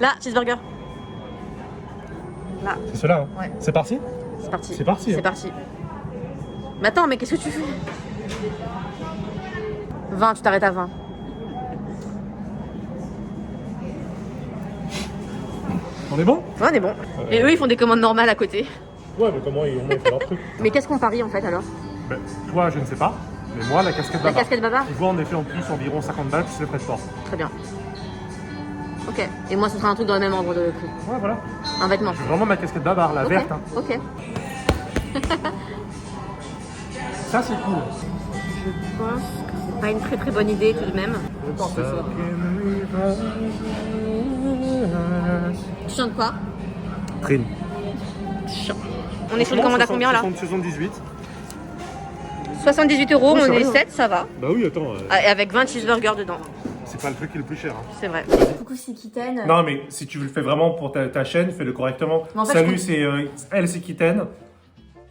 Là, cheeseburger. Là. C'est cela, hein. Ouais. C'est parti. C'est parti. C'est parti. C'est parti. Mais attends, mais qu'est-ce que tu fais? 20, tu t'arrêtes à 20. On est bon? Ouais, on est bon. Et eux, ils font des commandes normales à côté. Ouais, mais comment ils ont fait leur truc? Mais qu'est-ce qu'on parie en fait alors? Ben, toi, je ne sais pas. Mais moi, la casquette La baba. casquette baba? Il vaut en effet en plus environ 50 balles plus le prêt de port. Très bien. Ok. Et moi, ce sera un truc dans le même ordre de prix. Ouais, voilà. Un vêtement. Je veux vraiment ma casquette baba, la Ok. verte. Hein. Ok. Ça, c'est cool. Je pense que c'est pas une très bonne idée tout de même. Tu chantes quoi? Trin. On est sur une commande à combien là? 78. 78 €, Oh, on c'est est rien. 7, ça va. Bah oui, attends. Et avec 20 cheeseburgers dedans. C'est pas le truc qui est le plus cher. Hein. C'est vrai. Coucou, c'est Kitten. Non, mais si tu le fais vraiment pour ta chaîne, fais-le correctement. Mais en fait, Salut, je c'est elle, c'est Kitten.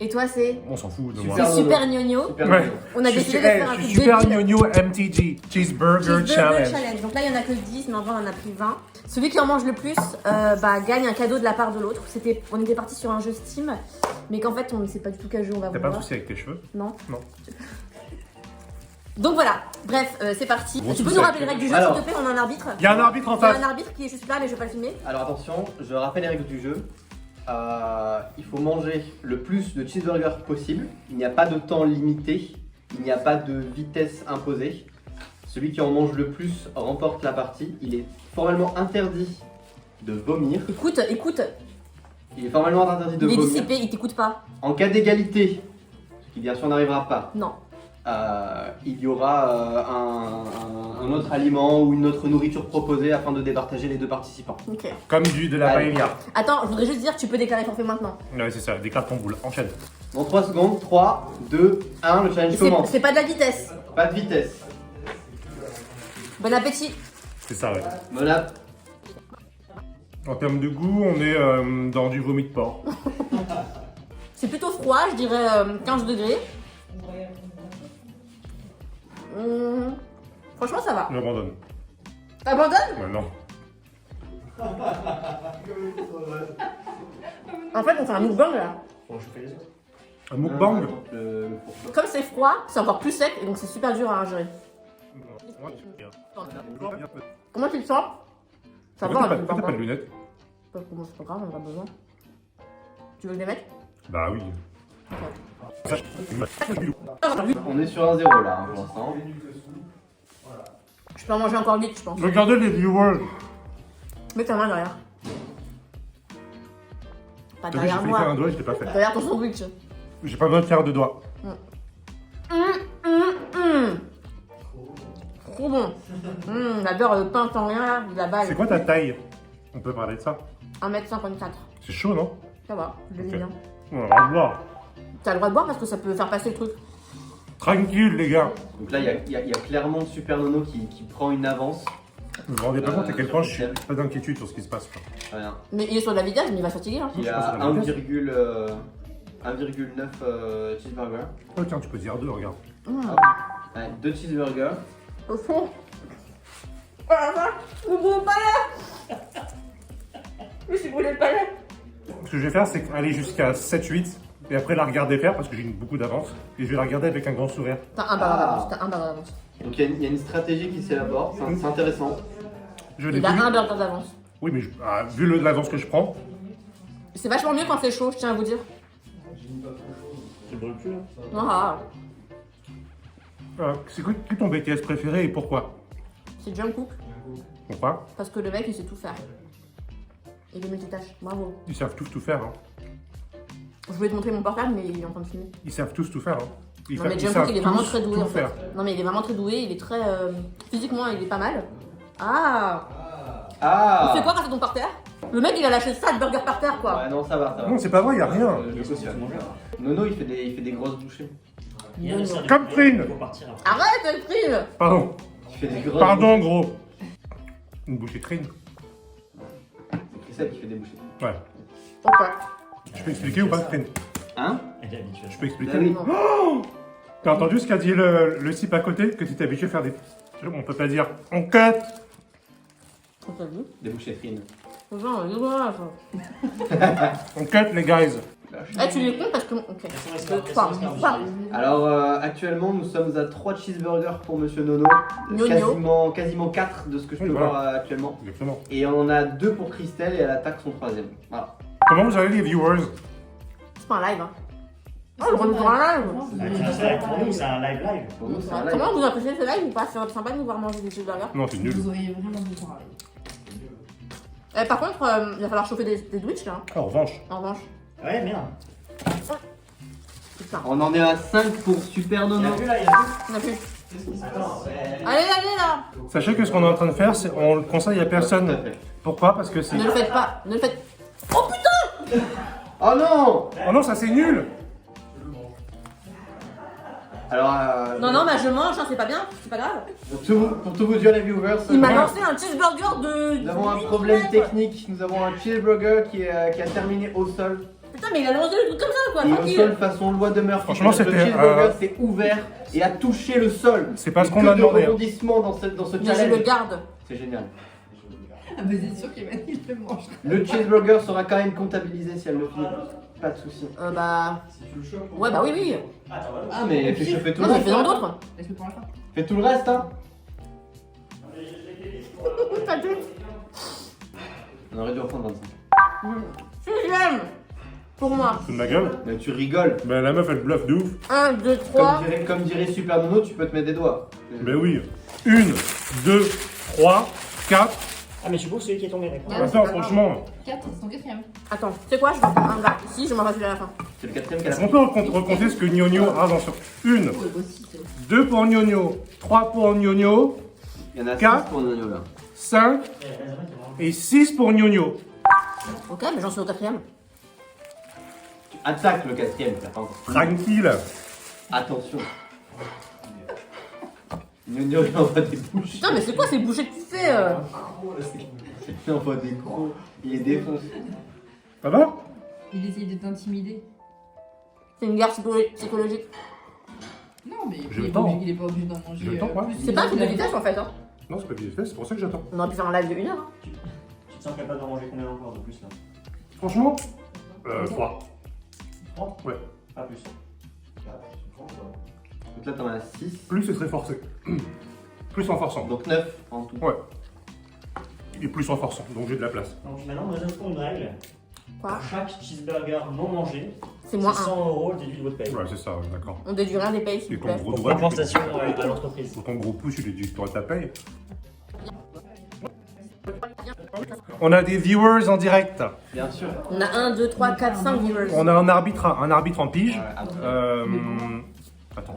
Et toi, c'est? On s'en fout de moi. C'est Super Gnogno. Ouais. On a Je décidé suis- de faire un je truc suis Super débile. Gnogno MTG. Cheeseburger Challenge. Donc là, il n'y en a que 10, mais en vrai, on en a pris 20. Celui qui en mange le plus gagne un cadeau de la part de l'autre. On était parti sur un jeu Steam, mais qu'en fait, on ne sait pas du tout quel jeu on va T'as pas de voir. soucis avec tes cheveux? Non. Non. Donc voilà, bref, c'est parti. Gros Tu peux souci nous avec rappeler les règles du jeu, Alors. s'il te plaît? On a un arbitre. Il y a un arbitre en Il y a face. un arbitre qui est juste là, mais je vais pas le filmer. Alors attention, je rappelle les règles du jeu. Il faut manger le plus de cheeseburgers possible. Il n'y a pas de temps limité. Il n'y a pas de vitesse imposée. Celui qui en mange le plus remporte la partie. Il est formellement interdit de vomir. Écoute, Il est formellement interdit de il est vomir. dissipé, il t'écoute pas. En cas d'égalité, ce qui bien sûr n'arrivera pas, Non. il y aura un autre aliment ou une autre nourriture proposée afin de départager les deux participants. Ok. Comme de la Allez. paella. Attends, je voudrais juste dire, tu peux déclarer forfait maintenant. Ouais, c'est ça, déclare ton boule. Enchaîne. Dans 3 secondes, 3, 2, 1, le challenge commence. C'est pas de la vitesse. Pas de vitesse. Bon appétit. C'est ça, ouais. Mona, En termes de goût, on est dans du vomi de porc. C'est plutôt froid, je dirais 15 degrés. Franchement, ça va. J'abandonne. T'abandonnes? Ouais, non. En fait, on fait un mukbang là. Un mukbang. Comme c'est froid, c'est encore plus sec et donc c'est super dur à ingérer. Comment tu le sens? Ça va, Pourquoi un t'as mukbang. pas de lunettes? Parce que moi, c'est pas grave, on en a besoin. Tu veux que je les mette? Bah oui. on est sur un 0 là hein, pour l'instant. Je peux en manger encore vite, je pense. Regardez les viewers. Mets ta main derrière. Pas T'as vu, j'ai derrière failli faire un moi. doigt et je l'ai pas fait. Derrière ton sandwich. J'ai pas besoin de faire de doigts. Trop bon. J'adore le pain sans rien là, de la balle. C'est quoi ta taille? On peut parler de ça. 1m54. C'est chaud, non? Ça va, je le vis Ok. bien. On va voir. T'as le droit de boire parce que ça peut faire passer le truc. Tranquille, les gars. Donc là, il y a clairement Super Nono qui prend une avance. Vous vous rendez pas compte à quel point je suis pas d'inquiétude sur ce qui se passe. Quoi. Très bien. Mais il est sur de la vitesse, mais il va fatiguer hein. Il y Je pense a que c'est la vitesse. 1,9 cheeseburger. Oh tiens, tu peux dire deux, regarde. Ouais, 2 cheeseburgers. Au fond. Oh la vache, je me brûle le palais. Je me suis brûlé le palais. Ce que je vais faire, c'est aller jusqu'à 7-8 et après la regarder faire parce que j'ai beaucoup d'avance. Et je vais la regarder avec un grand sourire. T'as un bar d'avance, t'as un bar d'avance. Donc il y a une stratégie qui s'élabore, c'est intéressant. Je l'ai Il a vu. un burger d'avance. Oui, mais vu l'avance que je prends, C'est vachement mieux quand c'est chaud, je tiens à vous dire. tu brûles plus là. Ah, C'est quoi ton BTS préféré et pourquoi? c'est Jungkook, Pourquoi? parce que le mec il sait tout faire. Et il est multitâche, bravo. Ils savent tous tout faire. Hein. Je voulais te montrer mon portable, mais il est en train de filmer. Ils savent tous tout faire. Hein. Ils Non savent- mais ils Jungkook savent il est vraiment tous très doué tout en fait. faire. Non mais il est vraiment très doué, il est très... physiquement il est pas mal. Ah, Ah tu fais quoi quand c'est ton par terre? Le mec il a lâché ça de burger par terre quoi. Ouais, non, ça va, ça va. Non, c'est pas vrai, y a rien. Je le cautionne. Nono, il fait des grosses bouchées. Comme Trin. Arrête le prix. Pardon. Il fait des grosses Pardon, gros. Une bouchée Trin. C'est Christelle qui fait des bouchées. Ouais. Pourquoi? Je peux expliquer ou pas, Trin? Hein Je peux expliquer? Ah oui. T'as entendu ce qu'a dit le type à côté? Que tu t'es habitué à faire des... On peut pas dire on cut. On t'a vu? Des bouchées fines. Putain, on est dégueulasse. On cut les guys. Eh, tu les comptes parce que. Ok. Deux, trois. Alors actuellement nous sommes à 3 cheeseburgers pour Monsieur Nono. Quasiment 4 de ce que je Oui, peux voilà. voir actuellement. Exactement. Et on en a 2 pour Christelle et elle attaque son 3ème. Voilà. Comment vous avez les viewers? C'est pas un live, hein. Oh, le retour en live. Pour nous, c'est un live. Pour nous, c'est un live. Comment vous appréciez ce live ou pas? C'est sympa de nous voir manger des cheeseburgers. Non, c'est nul. Vous auriez vraiment besoin. Par contre, il va falloir chauffer des sandwichs là. hein. Ah, en revanche. En revanche. Ouais, merde. Putain. On en est à 5 pour Super Il y Nono. a plus là, il y a plus. On a plus. Attends, Allez là. Sachez que ce qu'on est en train de faire, c'est on le conseille à Tout à personne. fait. Pourquoi? Parce que c'est. Ne le faites pas. Ne le faites. Oh non. Oh non, ça c'est nul! Alors Non, bah je mange, hein, c'est pas bien. C'est pas grave. pour tout vous dire les viewers, Il m'a lancé un cheeseburger de. nous avons un problème technique. Nous avons un cheeseburger qui a terminé au sol. Putain, mais il a lancé le truc comme ça, quoi. Et au Tranquille. sol façon loi de Murphy. Franchement, C'est-à-dire que c'était, le cheeseburger s'est ouvert et a touché le sol. C'est pas ce Et qu'on que a de demandé, hein. rebondissements dans ce Mais je le challenge. garde. C'est génial. Ah, mais c'est sûr qu'Emmanuel il le mange. Le cheeseburger sera quand même comptabilisé si elle le finit. Pas de soucis. Bah. Ouais, bah oui. Attends, voilà. Ah mais fais chauffer tout Non, le mais reste. fais-en d'autres. Laisse-le pour la fin. Fais tout le reste hein. T'as tout. On aurait dû en prendre 25. Sixième. Pour moi. Fous de ma gueule? Mais tu rigoles. Ben la meuf elle bluffe de ouf. 1, 2, 3. Comme dirait Super Nono, tu peux te mettre des doigts. Ben oui. 1, 2, 3, 4. Ah, mais je suppose celui qui est tombé avec moi. Attends, franchement. 4, c'est ton quatrième. Attends, tu sais quoi? Je vais en prendre un là. Ici, je m'en vais à la fin. C'est le 4ème qu'elle Est-ce a qu'on peut recompter ce que Gnogno a dans ce. 1, Ouais, aussi, c'est. 2 pour Gnogno, 3 pour Gnogno, Il y en a 4. 6 pour Nono là. 5 et 6 pour Gnogno. Ok, mais j'en suis au quatrième. Tu attaques le 4ème, t'as pas encore. Tranquille. Attention. Nono il envoie des bouches. Putain, mais c'est quoi ces bouchées que tu fais Il envoie des gros. Il les défonce. Ça va? Il essaye de t'intimider. C'est une guerre psychologique. Non, mais J'ai il le est temps. pas obligé- il est pas obligé d'en manger. J'ai le temps, ouais. plus. C'est pas un truc de vitesse en fait. Hein. Non, c'est pas vite fait, c'est pour ça que j'attends. On aurait pu faire un live de 1 heure. Hein. Tu te sens capable d'en manger combien encore de plus là? Franchement, 3. 30? Ouais. Pas plus. Donc là t'en as 6. Plus c'est très forcé. Plus en forçant. Donc 9 en tout. Ouais. Et plus en forçant, donc j'ai de la place. Donc maintenant, nous avons une règle. Quoi? Pour chaque cheeseburger non mangé, C'est c'est moins 1. 100 € déduit de votre paye. Ouais, c'est ça, ouais, d'accord. On déduit rien des payes, s'il Et vous ton plaît. gros Pour doigt, compensation à l'entreprise. pour ton gros pouce, il est du ta paye. On a des viewers en direct. Bien sûr. On a 1, 2, 3, 4, 5 viewers. On a un arbitre en pige. Après, Attends.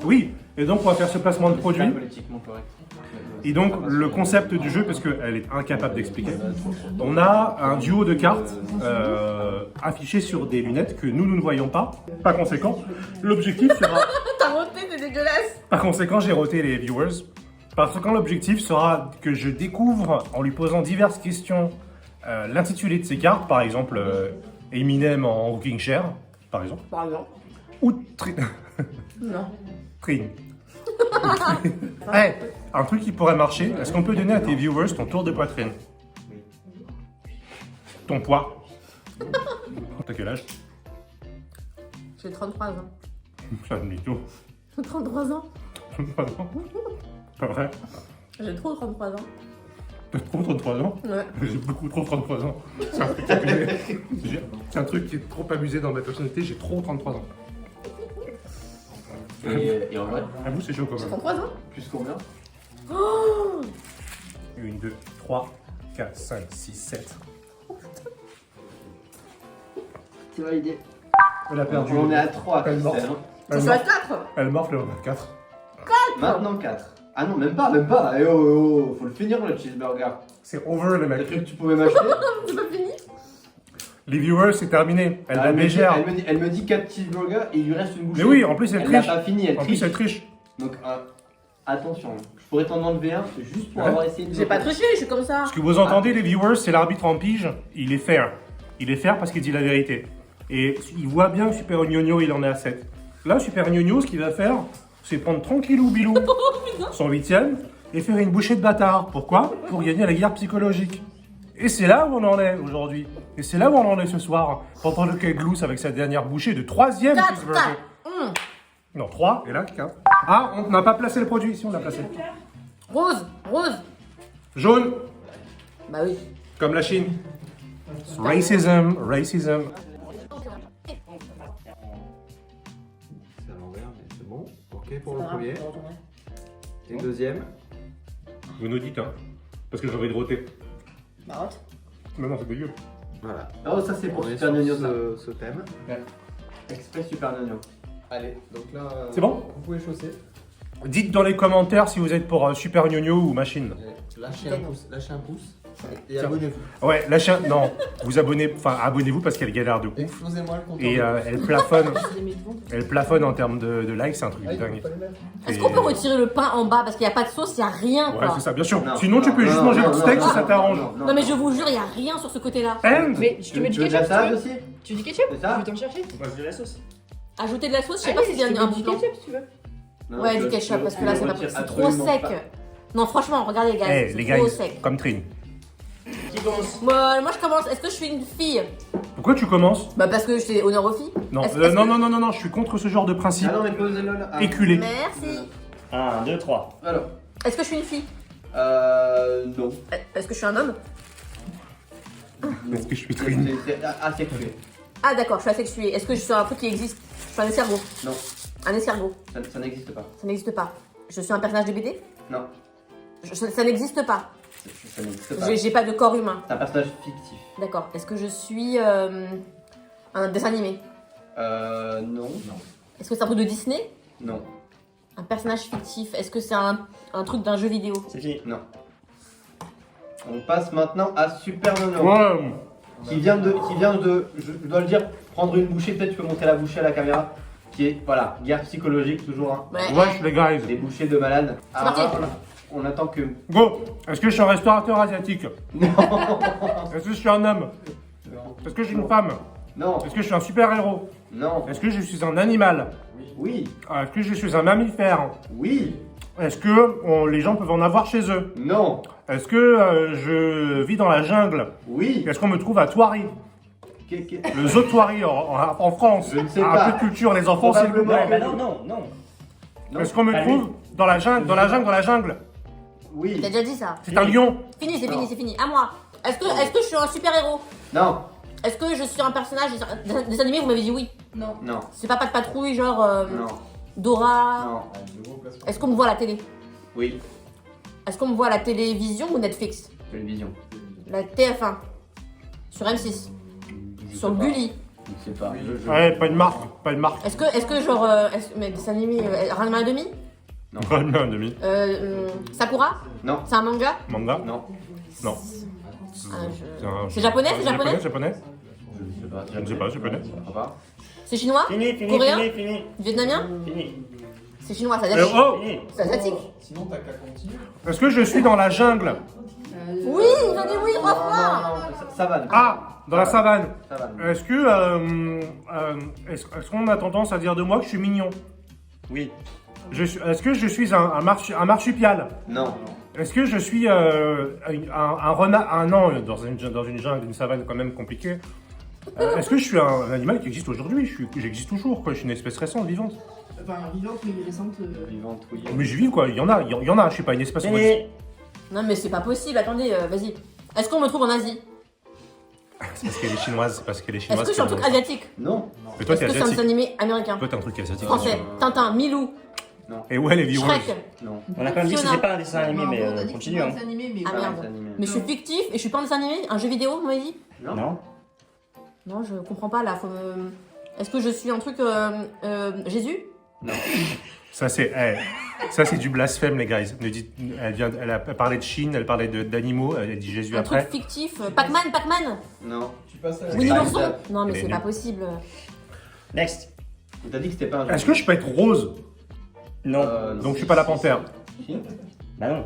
Oui, et donc on va faire ce placement de c'est produit. pas politiquement correct. Et donc le concept du jeu, parce qu'elle est incapable d'expliquer, on a un duo de cartes affiché sur des lunettes que nous ne voyons pas. Par conséquent, l'objectif sera... T'as roté, c'est dégueulasse. Par conséquent, j'ai roté les viewers. Par conséquent, l'objectif sera que je découvre, en lui posant diverses questions, l'intitulé de ces cartes, par exemple Eminem en rocking chair, par exemple, Par exemple. ou Non. Trin. Hey, un truc qui pourrait marcher, est-ce qu'on peut donner à tes viewers ton tour de poitrine? Ton poids? T'as quel âge? J'ai 33 ans. Ça me dit tout. 33 ans. Pas vrai? J'ai trop 33 ans. T'as trop 33 ans? Ouais. J'ai beaucoup trop 33 ans. C'est un truc abusé. C'est un truc qui est trop abusé dans ma personnalité, j'ai trop 33 ans. Et en vrai, À vous, c'est chaud quand J'ai même. 33 ans. plus combien? 1, 2, 3, 4, 5, 6, 7. C'est validé. Elle a perdu. On est à 3, Elle Christelle. morte. Je Elle suis à morfle. 4. Elle morfle, on a 4. Maintenant 4. Ah non, même pas, même pas. Eh oh, oh, oh, faut le finir le cheeseburger. C'est over les T'as mecs. cru que tu pouvais m'acheter? C'est pas fini. Les viewers, c'est terminé. Elle Ah, va me dit- bégère. elle me dit 4 cheeseburgers et il lui reste une bouchée. Mais oui, en plus elle Elle l'a triche. pas fini, elle En triche. plus elle triche. Donc attention, je pourrais t'en enlever un, c'est juste pour Ouais. avoir essayé de... J'ai pas triché, je suis comme ça. Ce que vous entendez, les viewers, c'est l'arbitre en pige. Il est fair. Il est fair parce qu'il dit la vérité. Et il voit bien que Super Gnogno, il en est à 7. Là, Super Gnogno, ce qu'il va faire, c'est prendre tranquillou bilou son 8ème et faire une bouchée de bâtard. Pourquoi? Pour gagner la guerre psychologique. Et c'est là où on en est aujourd'hui. Et c'est là où on en est ce soir. Pendant que Glousse avec sa dernière bouchée de 3e 4, cheeseburger. 4. Non, 3 et là 4. Ah, on n'a pas placé le produit. Ici, on l'a placé. Rose, rose. Jaune, Bah oui. comme la Chine. Racism, racism. C'est à l'envers, mais c'est bon. Ok pour le premier. Et deuxième. Vous nous dites, hein. Parce que j'ai envie de roter. Marotte. Mais non, c'est dégueu. Voilà. Oh, ça c'est pour On est Super sur Nino, ça. ce thème. Exprès Super Nino. Allez, donc là. C'est bon? Vous pouvez chausser. Dites dans les commentaires si vous êtes pour Super Gnogno ou Machine. Et lâchez un pouce. Et abonnez-vous. Ouais, lâchez un... Non, vous abonnez... Enfin, abonnez-vous parce qu'elle galère de ouf. Explosez-moi le compte. Et elle plafonne en termes de likes, c'est un truc de dingue. Est-ce qu'on peut retirer le pain en bas parce qu'il n'y a pas de sauce, il n'y a rien Ouais, quoi. c'est ça, bien sûr. Non, Sinon, tu non, peux juste non, manger non, le non, steak non, si ça non, t'arrange. Non mais je vous jure, il n'y a rien sur ce côté-là. And Mais tu te mets du Tu veux de ketchup la si salade tu veux. aussi? Tu veux du ketchup C'est ça? Je vais t'en chercher. Moi, je veux la sauce. Ajouter de la sauce, je sais pas si c'est un du bon plan. ketchup si tu veux. Non, Ouais, tu- du ketchup tu- parce que tu là le c'est pas retires c'est trop absolument sec. pas. Non, franchement, regardez les gars, Eh, les c'est trop guys, sec. comme Trin. Qui commence? Moi je commence. Est-ce que je suis une fille? Pourquoi tu commences? Bah parce que je fais honneur aux filles. Non, Est-ce- non, est-ce non, que- non, non, non, non, je suis contre ce genre de principe. Ah non, mais posez-le là. Ah. Éculé. Merci. 1, 2, 3. Alors, Est-ce que je suis une fille? non. Est-ce que je suis un homme? Est-ce que je suis Trin? C'est asexué. Ah d'accord, je suis asexuée. Est-ce que je suis un truc qui existe? Je suis un escargot. Non, Un escargot. ça n'existe pas. Ça n'existe pas. Je suis un personnage de BD? Non, Ça n'existe pas. ça n'existe pas. J'ai pas de corps humain. C'est un personnage fictif. D'accord. Est-ce que je suis un dessin animé? Non. Est-ce que c'est un truc de Disney? Non. Un personnage fictif? Est-ce que c'est un truc d'un jeu vidéo? C'est fini. Non. On passe maintenant à Super Nono. Ouais. Qui vient de, je dois le dire, prendre une bouchée. Peut-être tu peux montrer la bouchée à la caméra. Qui est, voilà, guerre psychologique toujours. Hein. Ouais. Wesh les guys. Des bouchées de malades. C'est parti. On attend que. Go. Est-ce que je suis un restaurateur asiatique? Non. Est-ce que je suis un homme? Est-ce que je suis une femme? Non. Est-ce que je suis un super-héros? Non. Est-ce que je suis un animal? Oui. Est-ce que je suis un mammifère? Oui. Est-ce que les gens peuvent en avoir chez eux? Non. Est-ce que je vis dans la jungle? Oui. Est-ce qu'on me trouve à Thoiry? Le zoo de Thoiry en France? Je ne sais Un pas. peu de culture, les enfants, s'il vous Probablement. plaît. Bah non, non, non. Non. Est-ce qu'on me Pas trouve dans la jungle, dans la jungle? Oui. T'as déjà dit ça. C'est un lion. Fini, c'est Non. fini, c'est fini. À moi. Est-ce que je suis un super héros? Non. Est-ce que je suis un personnage des animés? Vous m'avez dit oui. Non. Non. C'est pas de patrouille, genre Non. Dora. Non. Est-ce qu'on me voit à la télé? Oui. Est-ce qu'on me voit à la télévision ou Netflix? Télévision. La TF1. Sur M6. Sur Gulli. Je sais pas. Ouais, pas une marque, pas une marque. Est-ce que genre. Mais des animés. Ranma et demi? Un demi. Sakura? Non. C'est un manga? Manga? Non. Non. C'est japonais, c'est japonais? Japonais? Je sais pas. Je ne sais pas, japonais. Je crois pas. C'est chinois? Fini, fini, Coréen? fini, fini. Vietnamien? Fini. C'est chinois, c'est asiatique. Oh! Fini. C'est asiatique. Sinon, t'as qu'à continuer. Est-ce que je suis dans la jungle? Oui, il a dit oui, trois fois. Non, savane. Ah! Dans la savane. Savane. Est-ce que. Est-ce qu'on a tendance à dire de moi que je suis mignon? Oui. Est-ce que je suis un marsupial? Non. Est-ce que je suis un renard? Ah non, dans une jungle, une savane quand même compliquée. Est-ce que je suis un animal qui existe aujourd'hui? J'existe toujours, quoi. Je suis une espèce récente, vivante. Enfin, vivante, mais récente. Vivante, oui. Mais je vis, quoi. Il y en a. Je suis pas une espèce. Fini. Non, mais c'est pas possible, attendez, vas-y. Est-ce qu'on me trouve en Asie? C'est parce qu'elle est chinoise. C'est parce qu'elle est Est-ce chinoise. que je suis un truc asiatique? Non. Mais toi, Est-ce t'es que c'est un dessin asiatique. animé américain? Toi, t'es un truc asiatique. Français, Tintin, Milou, Et ouais, les viewers. Shrek. Non. On a quand même dit que c'était pas un dessin animé, mais on a dit que continue. c'était Hein. un dessin animé, mais Ah, Pas merde. un dessin animé. Mais je suis fictif et je suis pas un dessin animé? Un jeu vidéo, vous m'avez dit? Non. Non, je comprends pas là, faut me... Est-ce que je suis un truc Jésus? Non. Ça, c'est du blasphème, les guys. Elle a parlé de Chine, elle parlait d'animaux, elle a dit Jésus Un après. truc fictif? Pac-Man? Non. Tu passes à la Winnie pas l'ourson? ça. Non, mais Elle est c'est pas nulle. possible. Next. On t'a dit que c'était pas un jeu. Est-ce que je peux être rose? Non. Donc je suis pas la panthère. Si. Bah non.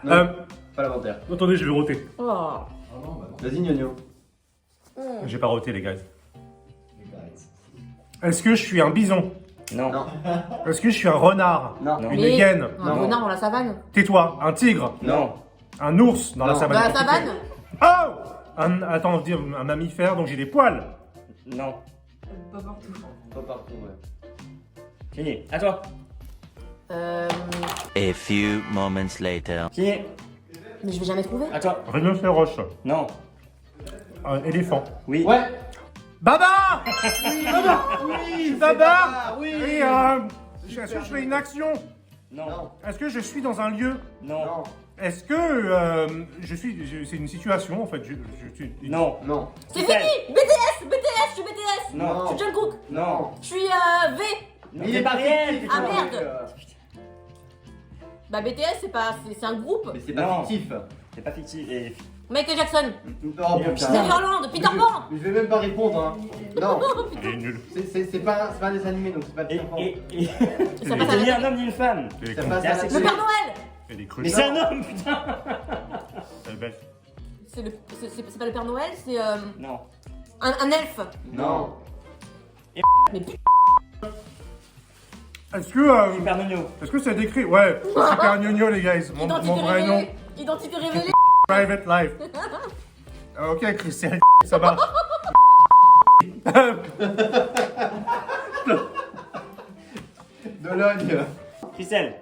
Non. Pas l'inventaire. Attendez, je vais roter. Oh. Ah non, bah non. Vas-y, Gnogno. J'ai pas roté, les gars. Est-ce que je suis un bison? Non. Non. Est-ce que je suis un renard? Non. Non. Une Mais- hyène? Un renard dans la savane? Tais-toi, un tigre? Non. Un ours dans la Non. savane. Dans la savane? Oh attends, dire un mammifère, donc j'ai des poils. Non. Pas partout. Pas partout, ouais. Fini. À toi. A few moments later. Fini. Mais je vais jamais trouver. À toi. Rhinocéros. Non. Éléphant. Oui. Ouais. Babar Oui, Babar oui. Et est-ce que je fais une action? Non. Non. Est-ce que je suis dans un lieu? Non. Non. Est-ce que c'est une situation en fait? Je suis. Non. Non. C'est fini! BTS! BTS! Je suis BTS! Non. Je suis John Cook! Non. Je suis V! Non. Il est pas réel. Ah, merde. Bah BTS c'est un groupe. Mais c'est pas Non. fictif. C'est pas fictif. Et... Michael Jackson. Oh Et putain. Terry Holland. Peter Pan. Mais je vais même pas répondre, hein. Non. Il est nul. C'est pas un dessin animé, donc c'est pas Et... Peter Pan. Et... Ça passe à C'est ni la un télé. homme ni une femme. Il est Ça con. passe à la Le Le télé. Père Noël. Il est cru. Mais c'est un homme, putain. Elle est belle. C'est pas le Père Noël, c'est Non. un elfe. Non. Mais putain. Est-ce que Super Nono. est-ce que c'est décrit? Ouais. Super gnogno les guys. Mon Identité vrai nom. révélée. Identité révélée. Private life. Ok, Christian, ça marche. Dologne. Christelle.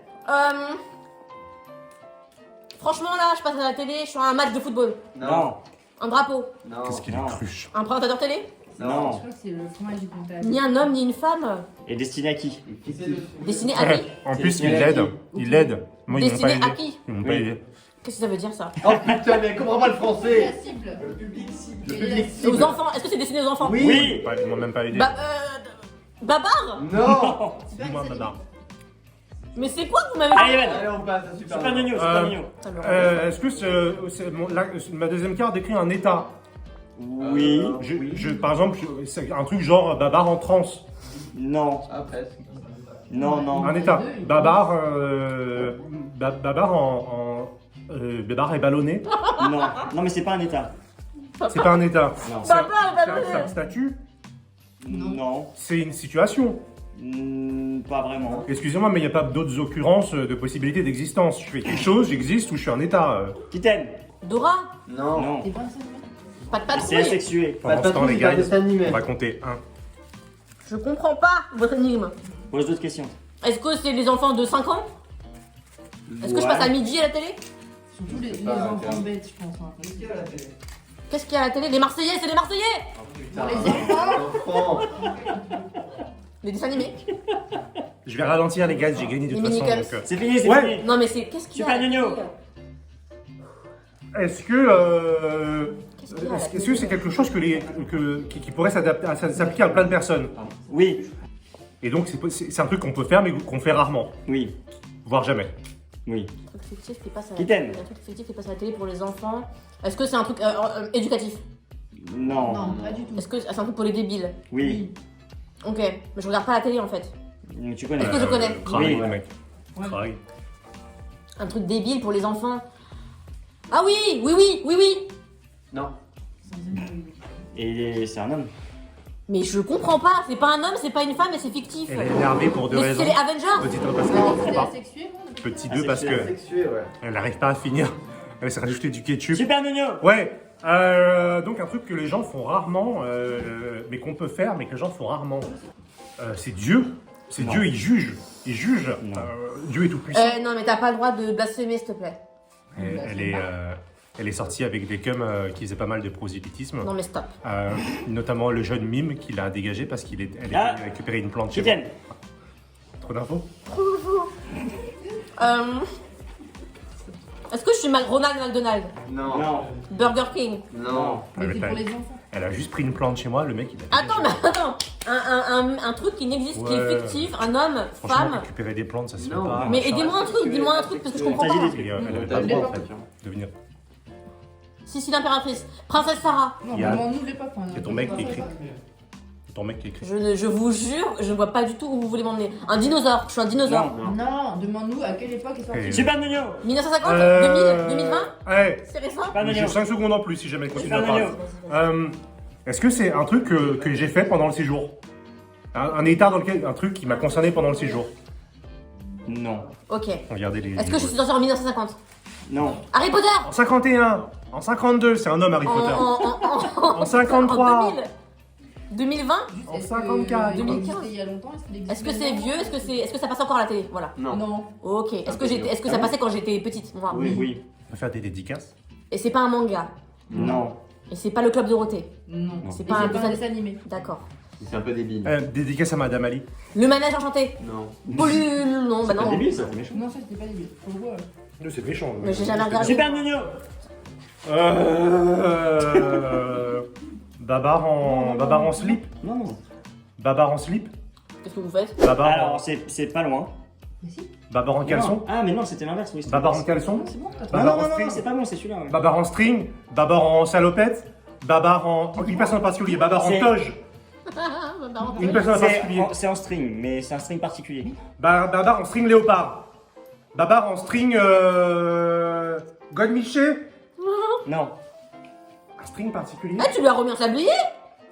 Franchement là, je passe à la télé, je suis à un match de football. Non. Un drapeau. Non. Qu'est-ce qu'il Non. est cruche. Un présentateur télé. Je Non. crois que c'est le fromage du comptable. Ni un homme ni une femme. Et destiné à qui? Fictif. Destiné à qui? En plus, C'est il l'aide. qui? Il l'aide. Moi, ils m'ont pas Destiné à aidé. qui? Ils m'ont pas Oui. aidé. Qu'est-ce que ça veut dire ça? Oh putain, mais elle comprend pas le La français. cible. Le public C'est aux cible. enfants. Est-ce que c'est destiné aux enfants? Oui. Oui. Ils m'ont même pas aidé. Babar? Non. Dis-moi, Babar. Mais c'est quoi que vous m'avez Allez, dit? Evan. Allez, on passe à Super Super Nono. Nono, Super Nono. Ça me rend- Est-ce que ma deuxième carte décrit un état? Oui. Par exemple, c'est un truc genre Babar en transe. Non. Ah, presque. Non, non. Un état. Babar, Babar Babar est ballonné. Non. Non, mais c'est pas un état. C'est pas un état. Non. Babar, C'est un statut. Non. C'est une situation. Pas vraiment. Excusez-moi, mais il n'y a pas d'autres occurrences de possibilités d'existence. Je fais quelque chose, j'existe ou je suis un état. Kitten. Dora? Non. Non. T'es pas un seul. Pas de C'est patrouille. asexué. Pas Pendant ce temps, les c'est un gars, dessin animé. on va compter 1. Je comprends pas votre énigme. Pose d'autres questions. Est-ce que c'est les enfants de 5 ans? Est-ce que je passe à midi à la télé? Surtout les pas enfants bêtes, je pense. Hein. Qu'est-ce qu'il y a à la télé? Les Marseillais, c'est les Marseillais! Putain. Les enfants. Enfants. Les dessins animés? Je vais ralentir, les gars, j'ai gagné de Les toute façon. mini-cups. Donc, C'est fini, c'est Ouais. fini. Non mais c'est... Qu'est-ce qu'il y a? Super à la Nino. télé? Est-ce que Qu'est-ce qu'il y a à la est-ce télé? que c'est quelque chose qui pourrait s'appliquer à plein de personnes? Oui. Et donc c'est un truc qu'on peut faire mais qu'on fait rarement, Oui. voire jamais. Oui. Un truc fictif qui passe à la Qui télé. t'aime? Un truc fictif qui passe à la télé pour les enfants. Est-ce que c'est un truc éducatif? Non. Non, pas du tout. Est-ce que c'est un truc pour les débiles? Oui. Ok, mais je regarde pas la télé en fait. Mais tu connais. Est-ce que je connais? Craig, Oui. le mec. Ouais. Craig. Un truc débile pour les enfants. Ah oui, oui, oui, oui, oui. Non. Sans aimer. Et c'est un homme. Mais je comprends pas. C'est pas un homme, c'est pas une femme, et c'est fictif. Elle est énervée pour deux Mais raisons. c'est les Avengers. Petit 1 parce qu'elle Non, comprend c'est pas. asexué, moi. Petit 2 parce Asexué. que Sexué, ouais. elle n'arrive pas à finir. Elle s'est rajouté du ketchup. Super Nono. Ouais. Donc un truc que les gens font rarement, mais qu'on peut faire, mais que les gens font rarement. C'est Dieu. C'est Non. Dieu, il juge. Il juge. Non. Dieu est tout puissant. Non, mais t'as pas le droit de blasphémer, s'il te plaît. Elle est sortie avec des cums qui faisaient pas mal de prosélytisme. Non, mais stop. Notamment le jeune mime qui l'a dégagé parce qu'elle Ah. a récupéré une plante chez moi. Kitten. Trop d'infos. Est-ce que je suis Ronald McDonald? Non. Non. Burger King? Non. Mais Ouais, c'est mais pour les enfants. Elle a juste pris une plante chez moi, le mec il a Attends, dégagé. mais attends. Un truc qui n'existe, qui est Ouais. fictif, un homme, Franchement, femme. récupérer des plantes, ça se fait Non. pas. Mais machin. dis-moi un truc, parce que je comprends S'agit pas. des trucs. Et, elle avait T'as pas le dit droit en l'époque. fait de venir. Sicile impératrice. Princesse Sarah. Non, Il y a- demande-nous l'époque. hein. C'est ton mec qui écrit. C'est ton mec qui écrit. Je vous jure, je ne vois pas du tout où vous voulez m'emmener. Un dinosaure. Je suis un dinosaure. Non. Non, demande-nous à quelle époque est sorti. Et- Super Nono. 1950? 2000? 2020? Ouais. C'est récent? Super J'ai Nono. 5 secondes en plus si jamais elle continue à Super parler. Nono. Est-ce que c'est un truc que j'ai fait pendant le séjour? Un état dans lequel. Un truc qui m'a concerné pendant le séjour? Non. Ok. Regardez les. Est-ce que je suis sortie en 1950? Non. Harry Potter. En 51. En 52, c'est un homme Harry Potter. En 53. En 2000. 2020. En Est-ce 54. que- 2015. c'était il y a longtemps, est-ce qu'il existe Est-ce que c'est maintenant vieux? Est-ce que ça passe encore à la télé? Voilà. Non. Non. Ok. Est-ce que Ah ça bon passait quand j'étais petite? Moi. Oui, oui. On va faire des dédicaces. Et c'est pas un manga. Non. Et c'est pas le Club Dorothée. Non. C'est Et pas un c'est pas un dessin. dessin animé. D'accord. C'est un peu débile. Dédicace à Madame Ali. Le manège enchanté. Non. Pollule. Non, bah C'est non. débile, ça, c'est méchant. Non, ça c'était pas débile. Faut le voir. C'est méchant. Mais j'ai jamais regardé. Super Nuno. Babar en slip. Non, non. Babar en slip. Qu'est-ce que vous faites? Babar en, Alors, c'est pas loin. Mais si. babar en caleçon. Non. Ah, mais non, c'était l'inverse, oui. c'était Babar en l'inverse. caleçon. C'est bon, t'as Non, Babar non, en non, non, string. c'est pas bon, c'est celui-là. ouais. Babar en string. Babar en salopette. Babar en. Une personne en particulier. Babar en C'est- toge. Une personne en particulier. C'est en string, mais c'est un string particulier. Babar en string léopard. Babar en string. Godemiché. Non. Un string particulier. Ah, tu lui as remis un sablier?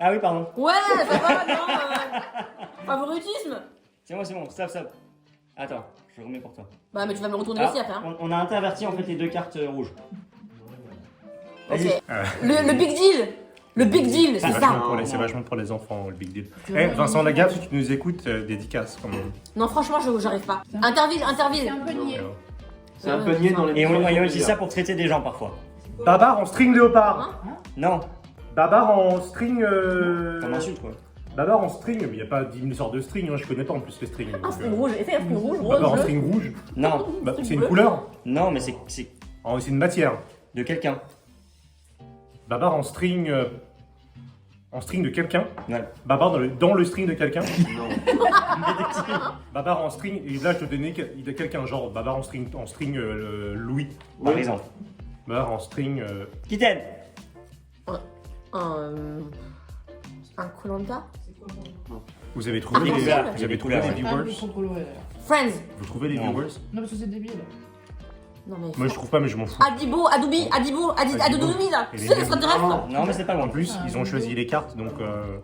Ah oui, pardon. Ouais, ça va, non. Favoritisme. C'est bon, stop, stop. Attends, je remets pour toi. Bah, mais tu vas me retourner Ah, aussi après. Hein. on a interverti en fait les deux cartes rouges. Ok. Vas-y. Le big deal. Le big deal, c'est ça. C'est vachement pour les enfants, le big deal. Tu Eh, veux Vincent une Lagaffe, image si tu nous écoutes, dédicace quand même. Non, franchement, j'arrive pas. C'est un- Interville, C'est interville. un peu niais. C'est un peu niais dans les. Et on dit ça pour traiter des gens parfois. Babar en string léopard. Non, Babar en string. comme insulte quoi. Babar en string, mais il n'y a pas 10 000 sortes de string, hein, je connais pas en plus les strings. Un donc, string rouge, essaye un string rouge, Babar en bleu. string rouge. Non, Bah, String c'est une bleu. couleur. non, mais c'est Oh, c'est une matière. de quelqu'un. Babar en string. En string de quelqu'un. Ouais. Babar dans le string de quelqu'un. Non. Babar en string. Et là, je te donnais quelqu'un, genre Babar en string Louis. Par exemple. Babar en string. Kitten. Un Koh-Lanta. Vous avez trouvé Ah, les, couleurs. vous avez trouvé Couleurs, les ouais. Pas viewers. trop coloré. Friends. Vous trouvez les Non. viewers. Non, parce que c'est débile. Non mais. Moi, je trouve pas, mais je m'en fous. Adibo, Adoubi, Adibo, Adoubi là. Et Tu les sais, deux. l'extraterrestre. Non, mais c'est pas En loin. plus, ils ont choisi les cartes, donc.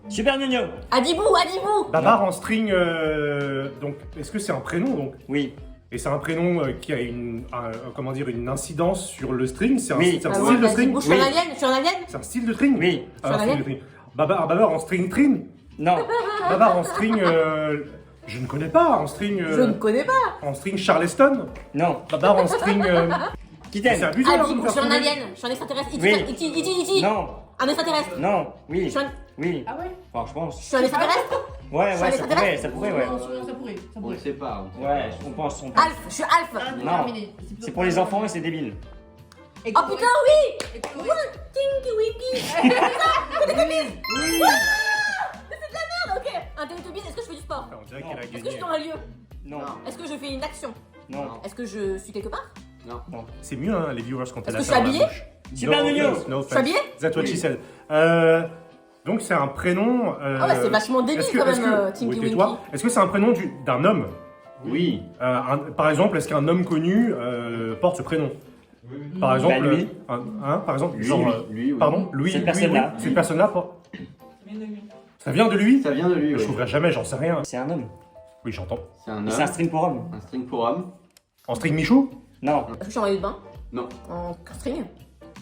Super Nuno. Adibou, Adibou. Babar en string. Donc, est-ce que c'est un prénom donc? Oui. Et c'est un prénom qui a comment dire, une incidence sur le string. C'est un, Oui. c'est un Ah style ouais, de vas-y, string. je suis un Oui. alien, je suis un alien. C'est un style de string. Oui. Ah, Sur un la style de string. Babar en string trin. Non. Babar en string. Je ne connais pas. En string. Je ne connais pas. En string Charleston. Non. Babar en string. C'est Kitten. abusé alors de Adibou, me je suis faire un trouver. alien, je suis un extraterrestre. Oui. Iti. Non. Un extraterrestre. Non. Oui. Je suis un, Oui. Ah ouais? Enfin, je je pense. suis un extraterrestre. Ouais, Je suis ouais, un ça pourrait, ouais. Non, ça pourrait. Ça On pourrait. le sait pas. Ouais, on pense. Alf, je suis Alf. Indéterminé. C'est pour les enfants et c'est débile. Oh putain, oui. Tinky Winky. Ok. Un Teletubbies, est-ce que je fais du sport? On dirait qu'elle a Est-ce que je gagné. suis dans un lieu? Non. Est-ce que je fais une action? Non. Est-ce que je suis quelque part? C'est mieux, hein, les viewers, quand elle a Est-ce ça que dans je la suis bouche. Super No Nuno. offense, no Je suis habillée? offense. That's what she said. Donc, c'est un prénom. Ah ouais, c'est vachement débile est-ce que- quand est-ce même, que- Tinky oui, tais-toi. Winky. Est-ce que c'est un prénom d'un homme? Oui. Par exemple, est-ce qu'un homme connu porte ce prénom? Par exemple, Bah, lui. par exemple, Lui, genre, lui, oui. pardon, Louis, Cette Louis, personne-là. oui, cette personne-là, ça vient de lui? Ça vient de lui. Je oui. trouverai jamais, j'en sais rien. C'est un homme. Oui, j'entends. C'est un Et c'est un homme. string pour homme. Un string pour homme. En string Michou? Non. Est-ce que je suis en maillot de bain? Non. En string?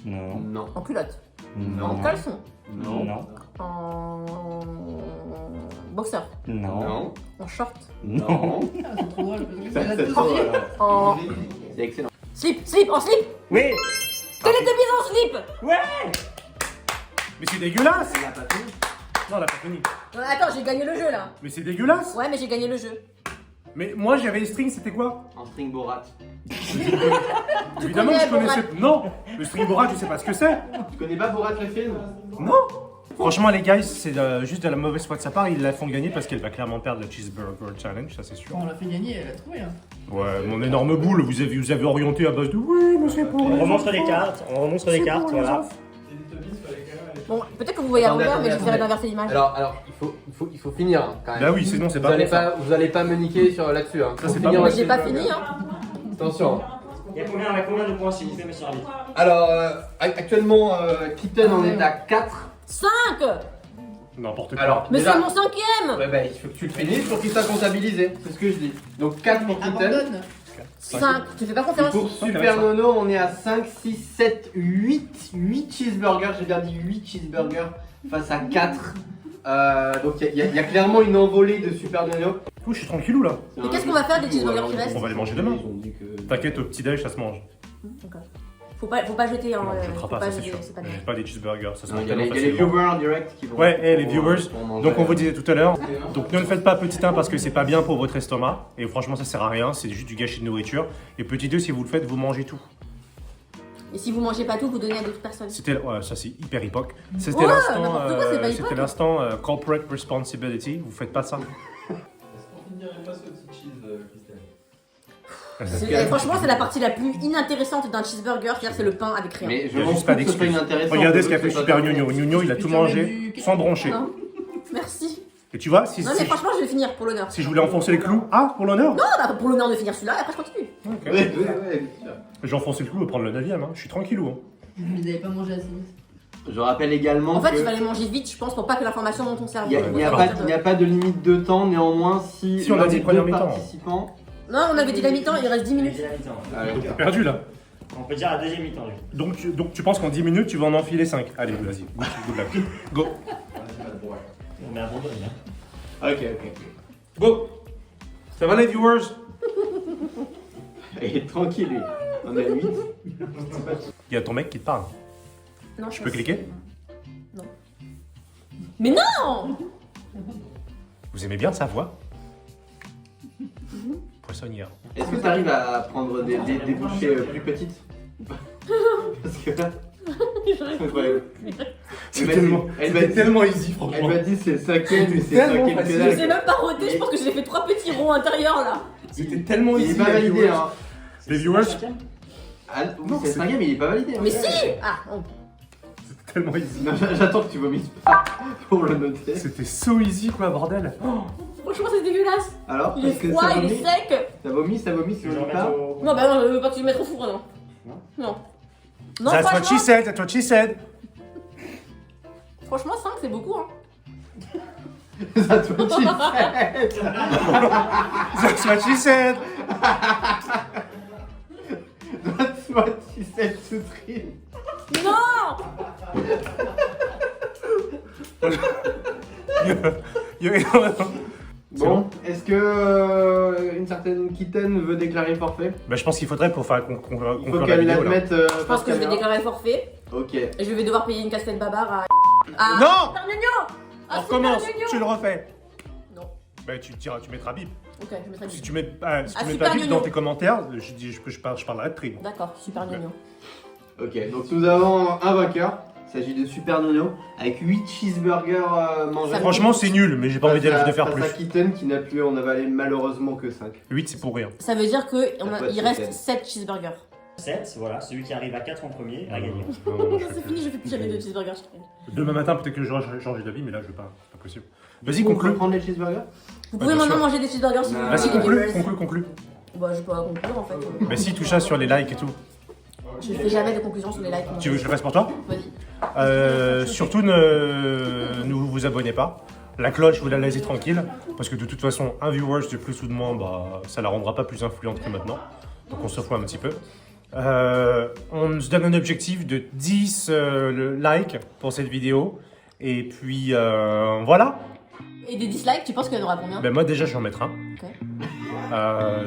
Non. Non. En culotte? En Non. caleçon? Non. Non. En boxeur? Non. Non. En short? Non. Ah, c'est trop drôle parce que Ça, c'est la ça deuxième. sent, En C'est excellent. slip? En slip? Oui. Teletubbies en slip? Ouais. Mais c'est dégueulasse! Il a pas fini. Non, la pas fini. Attends, j'ai gagné le jeu là. Mais c'est dégueulasse! Ouais, mais j'ai gagné le jeu. Mais moi, j'avais les strings, c'était quoi? En string Borat. Évidemment, connais je connaissais. Borat? Non! Le string Borat, je sais pas ce que c'est! Tu connais pas Borat le film? Non! Franchement, les guys, c'est juste de la mauvaise foi de sa part. Ils la font gagner parce qu'elle va clairement perdre le Cheeseburger Challenge, ça c'est sûr. On l'a fait gagner, elle a trouvé. Hein. Ouais, mon énorme boule, vous avez orienté à base de oui, mais c'est pour. On les remontre enfants. les cartes. On remontre les C'est cartes. pour les Voilà. enfants. Bon, peut-être que vous voyez à Attendez, l'envers, mais attendez, j'essaierai attendez. d'inverser l'image. Alors, il faut finir hein, quand même. Bah oui, sinon c'est Vous pas allez bon, ça. pas, vous allez pas me niquer sur là-dessus. Hein. Ça, Faut c'est pas finir bon. Mais le j'ai pas film. fini, hein. Attention. Il y a combien de points s'il vous plaît, monsieur l'arbitre? Alors, actuellement, Kitten en Ah, est à 4. 5. N'importe quoi. Alors, Mais déjà, c'est mon 5ème. ouais, bah, il faut que tu le finisses pour qu'il soit comptabilisé. C'est ce que je dis. Donc 4 pour Kitten. Abandonne. 5. Tu fais pas confiance? Pour Super Nono, on est à 5, 6, 7, 8. 8 cheeseburgers, j'ai bien dit 8 cheeseburgers face à 4. Donc il y a clairement une envolée de Super Nono. Oh, je suis tranquillou là. Et qu'est-ce qu'on va faire des cheeseburgers qui restent? On va les manger demain. T'inquiète, au petit-déj, ça se mange. Faut pas jeter, hein. Non, je ne faut pas, ça c'est jeter, sûr. c'est pas J'ai bien. pas des cheeseburgers, ça se mange Il y a tellement les facilement. viewers en direct qui vont. Ouais, et les viewers. pour manger. Donc on vous disait tout à l'heure, donc ne le faites pas petit 1 parce que c'est pas bien pour votre estomac. Et franchement ça sert à rien, c'est juste du gâchis de nourriture. Et petit 2, si vous le faites, vous mangez tout. Et si vous mangez pas tout, vous donnez à d'autres personnes. C'était, ouais, ça c'est hyper époque. Ouais, C'était l'instant, n'importe quoi, c'est pas époque. c'était l'instant corporate responsibility. Vous faites pas ça. Franchement, c'est la partie la plus inintéressante d'un cheeseburger, c'est-à-dire c'est le pain avec rien. Mais Il je y a m'en juste fous pas que ce soit d'excuse. inintéressant. Regardez ce qu'a Je fait veux que Super ce soit Gnogno. Gnogno, il a Puis tout tu remets mangé du- sans broncher. Non. Merci. Et tu vois, si, Non, si, mais franchement, je vais finir pour l'honneur. si je voulais enfoncer le clou, ah, pour l'honneur. Non, bah, pour l'honneur de finir celui-là, et après je continue. Ok. Ouais. J'ai enfoncé le clou et prendre le 9ème, hein. Je suis tranquillou. Hein. Vous n'avez pas mangé assez vite. Je rappelle également En fait, que il fallait manger vite, je pense, pour pas que l'information monte ton cerveau. il n'y a pas de limite de temps, néanmoins si Si, on a l'un dit des première deux mi-temps. participants. Non, on avait dit la mi-temps, il reste 10 minutes. Deuxième mi-temps. Allez, T'es perdu là. On peut dire la deuxième mi-temps. lui. Donc tu penses qu'en 10 minutes, tu vas en enfiler 5. Allez, vas-y. Good luck. Go. On met un bonbonne. Hein. ok. Go. Ça va les viewers? Et tranquille, lui. On a 8. Il y a ton mec qui te parle. Non, Je peux cliquer? Mais non! Vous aimez bien sa voix? Poissonnière. Est-ce que tu arrives à prendre des bouchées plus petites ou pas? Parce que là. Ouais. Elle m'a dit tellement easy, Elle m'a dit c'est le cinquième, mais c'est le tellement cinquième facile. que Je dalle. sais même pas roter, je pense que j'ai fait 3 petits ronds intérieurs là. C'était tellement Il est pas validé, hein. Les viewers, Ah, oui, c'est le cinquième, il est pas validé. hein. Mais si! Ah, bon. c'était tellement easy. Non, j'attends que tu vomisses pas pour le noter. C'était so easy quoi, bordel. Franchement, c'est dégueulasse. Alors, Il est est-ce que froid, ça il est vomit? sec. Ça vomit, ça Je vais vomit remettre pas. au. Non, bah non, je veux pas que tu le mettes au four, non. Non. Non, That's what she franchement, said, that's what she said. franchement 5 c'est beaucoup, hein. Ça doit être That's what she said. That's what she said to Trin. Non! Bon, est-ce que une certaine Kitten veut déclarer forfait? Bah, je pense qu'il faudrait pour faire Il conclure faut la qu'elle vidéo là. l'admette. Je pense que je vais déclarer forfait Ok. et je vais devoir payer une casquette babar à. Non! Super Gnogno! On Ah, recommence, Super Gnogno! tu le refais. Non. Bah tu diras, tu mettras bip. Ok, je mettrai Si du. tu mets, si Ah, tu mets Super pas bip Gnogno. dans tes commentaires, je parlerai de tri. D'accord, Super Gnogno. Ok, donc nous avons un vainqueur. Il s'agit de Super Nono avec 8 cheeseburgers mangés. Ça Franchement c'est nul, mais j'ai pas envie de faire Face plus. à Kitten qui n'a pu en avaler malheureusement que 5. 8 c'est pour rien. Ça veut dire qu'il de reste Super. 7 cheeseburgers. 7, voilà. Celui qui arrive à 4 en premier a gagné. Non, C'est fini, je fais plus jamais de cheeseburgers. Demain matin peut-être que j'aurai changé d'avis, mais là je vais pas, c'est pas possible. Vas-y Vous conclue. pouvez prendre les cheeseburgers? Vous pouvez bien maintenant sûr. manger des cheeseburgers si vous Vas-y, voulez. Vas-y conclue. Bah, je peux pas conclure en fait. Mais si tout ça sur les likes et tout. Je fais jamais de conclusion sur les likes. Tu veux que je le fasse pour toi? Vas-y. Surtout ne vous abonnez pas. La cloche, vous la laissez tranquille. Parce que de toute façon, un viewer de plus ou de moins, bah, ça la rendra pas plus influente que maintenant. Donc on se fout un petit peu. On se donne un objectif de 10 likes pour cette vidéo. Et puis voilà. Et des dislikes, tu penses qu'il y en aura combien? Ben moi déjà je vais en mettre un. Ok.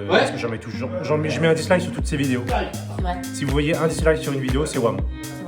Parce que j'en mets toujours. Je mets un dislike sur toutes ces vidéos. C'est vrai. Si vous voyez un dislike sur une vidéo, c'est WAM. C'est